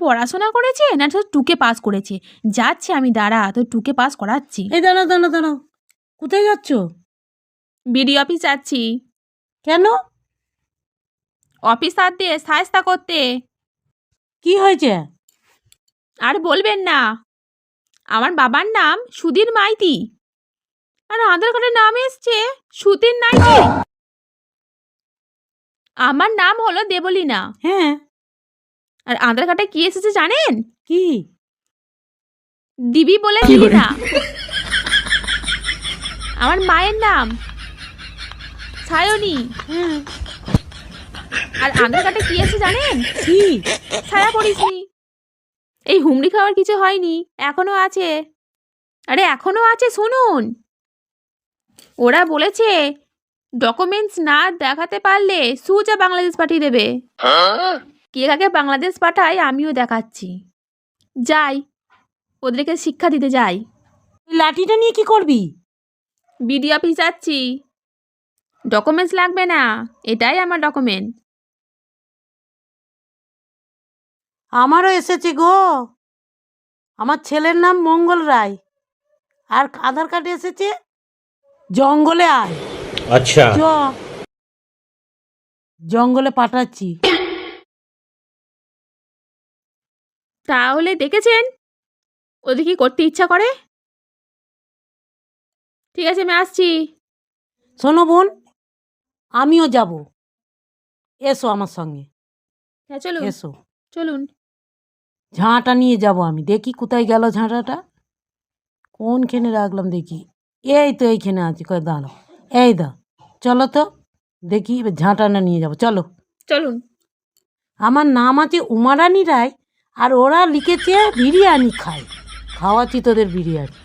পড়াশোনা করেছে না তো টুকে পাস করেছে? যাচ্ছে আমি, দাঁড়া, তো টুকে পাস করাচ্ছি। এই দাঁড়াও দাঁড়াও দাঁড়াও, কোথায় যাচ্ছ? বিডি অফিস যাচ্ছি। কেন? অফিসারদের শায়েস্তা করতে। কি হয়েছে? আর বলবেন না, আমার বাবার নাম সুধীর মাইতি, আর আধার কার্ডের নাম এসছে সুধীর নাইতি। আমার নাম হলো দেবলীনা, হ্যাঁ, আর আধার কার্ডে কি এসেছে জানেন? কি? দিবি বলে দিবি না। আমার মায়ের নাম সায়নী, হ্যাঁ, আর আধার কার্ডে কি এসেছে জানেন? কি? ছায়া পড়িসনি। এই হুমড়ি খাওয়ার কিছু হয়নি, এখনো আছে। আরে এখনো আছে, শুনুন। ওরা বলেছে ডকুমেন্টস না দেখাতে পারলে সুজা বাংলাদেশ পাঠিয়ে দেবে। কে কাকে বাংলাদেশ পাঠায় আমিও দেখাচ্ছি। যাই, ওদেরকে শিক্ষা দিতে যাই। এই লাঠিটা নিয়ে কি করবি? বিডি অফিস যাচ্ছি। ডকুমেন্টস লাগবে না, এটাই আমার ডকুমেন্ট। আমারও এসেছে গো। আমার ছেলের নাম মঙ্গল রায়, আর আধার কার্ডে এসেছে জঙ্গলে আয়। अच्छा চ, জঙ্গলে পাঠাচ্ছি। তাহলে দেখেছেন ওদের কি করতে ইচ্ছা করে। ঠিক আছে, আমি আসছি। শোনো বোন, আমিও যাব, এসো আমার সঙ্গে, হ্যাঁ চলুন, এসো। চলুন। ঝাঁটা নিয়ে যাব আমি, দেখি কোথায় গেল ঝাঁটাটা, কোনখানে রাখলাম দেখি। এই তো এইখানে আছে, কয় দাঁড়ো, এই দা, চলো তো দেখি, এবার ঝাঁটাটা নিয়ে যাব, চলো। চলুন। আমার নাম আছে উমারানী রায়, আর ওরা লিখেছে বিরিয়ানি খায়, খাওয়াচ্ছি তোদের বিরিয়ানি।